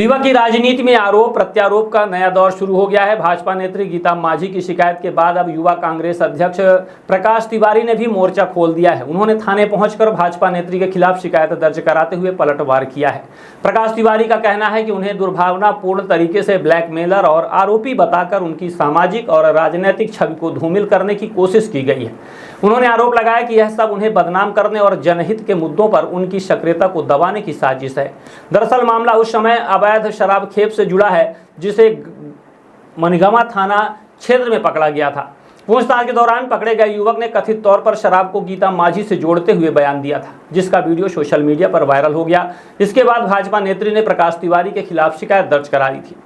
रीवा की राजनीति में आरोप प्रत्यारोप का नया दौर शुरू हो गया है। भाजपा नेत्री गीता मांझी की शिकायत के बाद अब युवा कांग्रेस अध्यक्ष प्रकाश तिवारी ने भी मोर्चा खोल दिया है। उन्होंने थाने पहुंचकर भाजपा नेत्री के खिलाफ शिकायत दर्ज कराते हुए पलटवार किया है। प्रकाश तिवारी का कहना है कि उन्हें दुर्भावनापूर्ण तरीके से ब्लैकमेलर और आरोपी बताकर उनकी सामाजिक और राजनीतिक छवि को धूमिल करने की कोशिश की गई है। उन्होंने आरोप लगाया कि यह सब उन्हें बदनाम करने और जनहित के मुद्दों पर उनकी सक्रियता को दबाने की साजिश है। दरअसल मामला उस समय अवैध शराब खेप से जुड़ा है जिसे मनगामा थाना क्षेत्र में पकड़ा गया था। पूछताछ के दौरान पकड़े गए युवक ने कथित तौर पर शराब को गीता मांझी से जोड़ते हुए बयान दिया था, जिसका वीडियो सोशल मीडिया पर वायरल हो गया। इसके बाद भाजपा नेत्री ने प्रकाश तिवारी के खिलाफ शिकायत दर्ज करा दी थी।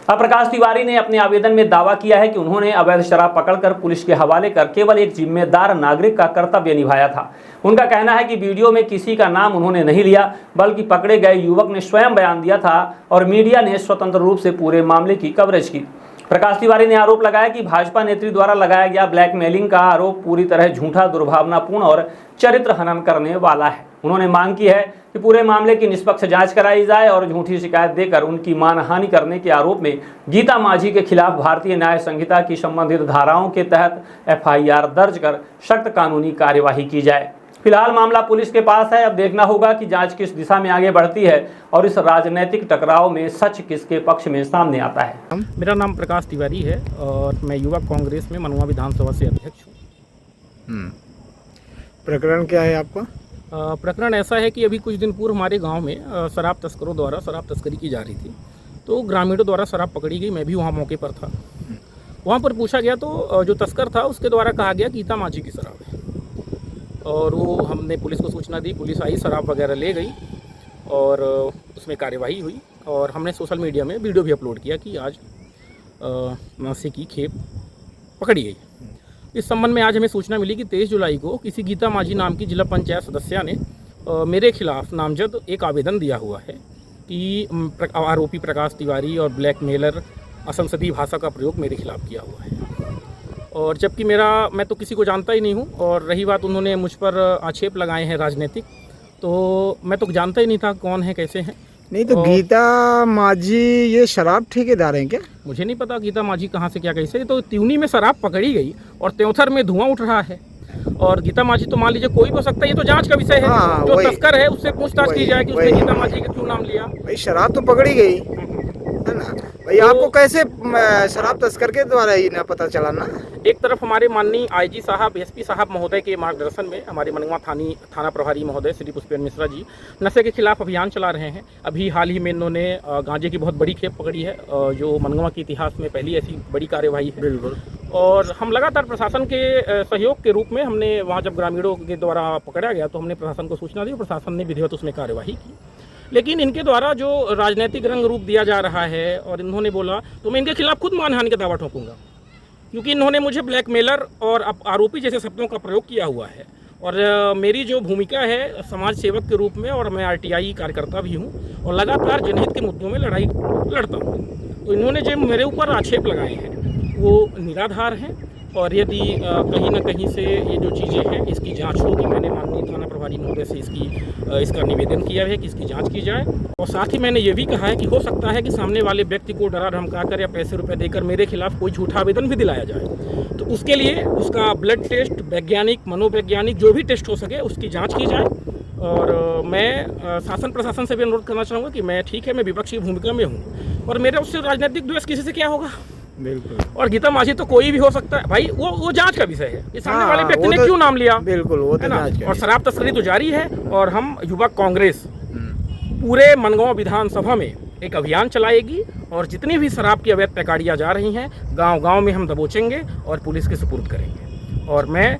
अब प्रकाश तिवारी ने अपने आवेदन में दावा किया है कि उन्होंने अवैध शराब पकड़कर पुलिस के हवाले कर केवल एक जिम्मेदार नागरिक का कर्तव्य निभाया था। उनका कहना है कि वीडियो में किसी का नाम उन्होंने नहीं लिया, बल्कि पकड़े गए युवक ने स्वयं बयान दिया था और मीडिया ने स्वतंत्र रूप से पूरे मामले की कवरेज की। प्रकाश तिवारी ने आरोप लगाया कि भाजपा नेत्री द्वारा लगाया गया ब्लैकमेलिंग का आरोप पूरी तरह झूठा, दुर्भावनापूर्ण और चरित्र हनन करने वाला है। उन्होंने मांग की है कि पूरे मामले की निष्पक्ष जांच कराई जाए और झूठी शिकायत देकर उनकी मानहानि करने के आरोप में गीता मांझी के खिलाफ भारतीय न्याय संहिता की संबंधित धाराओं के तहत FIR दर्ज कर सख्त कानूनी कार्यवाही की जाए। फिलहाल मामला पुलिस के पास है। अब देखना होगा कि जांच किस दिशा में आगे बढ़ती है और इस राजनीतिक टकराव में सच किसके पक्ष में सामने आता है। मेरा नाम प्रकाश तिवारी है और मैं युवा कांग्रेस में मनवा विधानसभा से अध्यक्ष हूँ। प्रकरण क्या है आपका? प्रकरण ऐसा है कि अभी कुछ दिन पूर्व हमारे गांव में शराब तस्करों द्वारा शराब तस्करी की जा रही थी, तो ग्रामीणों द्वारा शराब पकड़ी गई। मैं भी वहाँ मौके पर था। वहाँ पर पूछा गया तो जो तस्कर था उसके द्वारा कहा गया गीता मांझी की शराब है, और वो हमने पुलिस को सूचना दी। पुलिस आई, शराब वगैरह ले गई और उसमें कार्यवाही हुई और हमने सोशल मीडिया में वीडियो भी अपलोड किया कि आज नशे की खेप पकड़ी गई। इस संबंध में आज हमें सूचना मिली कि 23 जुलाई को किसी गीता मांझी नाम की जिला पंचायत सदस्या ने मेरे खिलाफ नामजद एक आवेदन दिया हुआ है कि आरोपी प्रकाश तिवारी और ब्लैकमेलर असंसदीय भाषा का प्रयोग मेरे खिलाफ किया हुआ है। और जबकि मैं तो किसी को जानता ही नहीं हूँ, और रही बात उन्होंने मुझ पर आक्षेप लगाए हैं राजनीतिक, तो मैं तो जानता ही नहीं था कौन है कैसे हैं। नहीं तो गीता मांझी ये शराब ठेकेदार हैं क्या? मुझे नहीं पता गीता मांझी कहाँ से क्या कैसे। तो त्यूनी में शराब पकड़ी गई और त्योथर में धुआं उठ रहा है, और गीता मांझी तो मान लीजिए कोई भी हो सकता है। ये तो जांच का विषय है। जो तस्कर है उससे पूछताछ की जाए कि उसने गीता मांझी का क्यों नाम लिया। भाई शराब तो पकड़ी गई है ना भाई, आपको कैसे शराब तस्कर के द्वारा ही ना पता चला ना? एक तरफ हमारे माननीय IG साहब, SP साहब महोदय के मार्गदर्शन में हमारे मनवा थाना प्रभारी महोदय श्री पुष्पेंद्र मिश्रा जी नशे के खिलाफ अभियान चला रहे हैं। अभी हाल ही में इन्होंने गांजे की बहुत बड़ी खेप पकड़ी है, जो मनवा के इतिहास में पहली ऐसी बड़ी कार्यवाही है। बिल्कुल। और हम लगातार प्रशासन के सहयोग के रूप में हमने वहाँ जब ग्रामीणों के द्वारा पकड़ा गया तो हमने प्रशासन को सूचना दी, प्रशासन ने विधिवत उसमें कार्यवाही की। लेकिन इनके द्वारा जो राजनीतिक रंग रूप दिया जा रहा है, और इन्होंने बोला तो मैं इनके खिलाफ खुद मानहानि का दावा ठोकूंगा, क्योंकि इन्होंने मुझे ब्लैकमेलर और आरोपी जैसे शब्दों का प्रयोग किया हुआ है। और मेरी जो भूमिका है समाज सेवक के रूप में, और मैं RTI कार्यकर्ता भी हूँ और लगातार जनहित के मुद्दों में लड़ाई लड़ता हूँ। तो इन्होंने जो मेरे ऊपर आक्षेप लगाए हैं वो निराधार हैं, और यदि कहीं ना कहीं से ये जो चीज़ें हैं इसकी जांच होगी। मैंने माननीय थाना प्रभारी महोदय से इसका निवेदन किया है कि इसकी जांच की जाए। और साथ ही मैंने ये भी कहा है कि हो सकता है कि सामने वाले व्यक्ति को डरा धमका कर या पैसे रुपए देकर मेरे खिलाफ कोई झूठा आवेदन भी दिलाया जाए। तो उसके लिए उसका ब्लड टेस्ट, वैज्ञानिक, मनोवैज्ञानिक जो भी टेस्ट हो सके उसकी जाँच की जाए। और मैं शासन प्रशासन से भी अनुरोध करना चाहूँगा कि मैं ठीक है, मैं विपक्षी भूमिका में हूँ, और मेरा उससे राजनीतिक द्वेष किसी से क्या होगा। बिल्कुल। और गीता मांझी तो कोई भी हो सकता है भाई, वो जांच का विषय है कि सामने वाले व्यक्ति ने क्यों नाम लिया। बिल्कुल, वो तो जांच। और शराब तस्करी तो जारी है, और हम युवा कांग्रेस पूरे मनगांव विधानसभा में एक अभियान चलाएगी, और जितनी भी शराब की अवैध पैकारियाँ जा रही हैं गांव-गांव में हम दबोचेंगे और पुलिस के सुपुर्द करेंगे। और मैं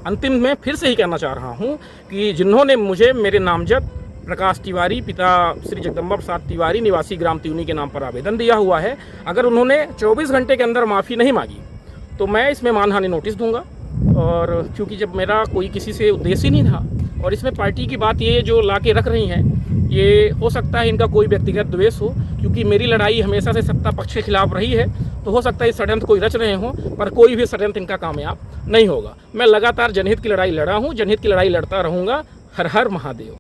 अंतिम में फिर से ही कहना चाह रहा हूँ कि जिन्होंने मुझे मेरे नामजद प्रकाश तिवारी पिता श्री जगदम्बा प्रसाद तिवारी निवासी ग्राम त्यूनी के नाम पर आवेदन दिया हुआ है, अगर उन्होंने 24 घंटे के अंदर माफ़ी नहीं मांगी तो मैं इसमें मानहानि नोटिस दूंगा। और क्योंकि जब मेरा कोई किसी से उद्देश्य ही नहीं था, और इसमें पार्टी की बात ये जो ला के रख रही हैं, ये हो सकता है इनका कोई व्यक्तिगत द्वेष हो, क्योंकि मेरी लड़ाई हमेशा से सत्ता पक्ष के खिलाफ रही है। तो हो सकता है इस षड्यंत्र कोई रच रहे हों, पर कोई भी षड्यंत्र इनका कामयाब नहीं होगा। मैं लगातार जनहित की लड़ाई लड़ा हूँ, जनहित की लड़ाई लड़ता रहूँगा। हर हर महादेव।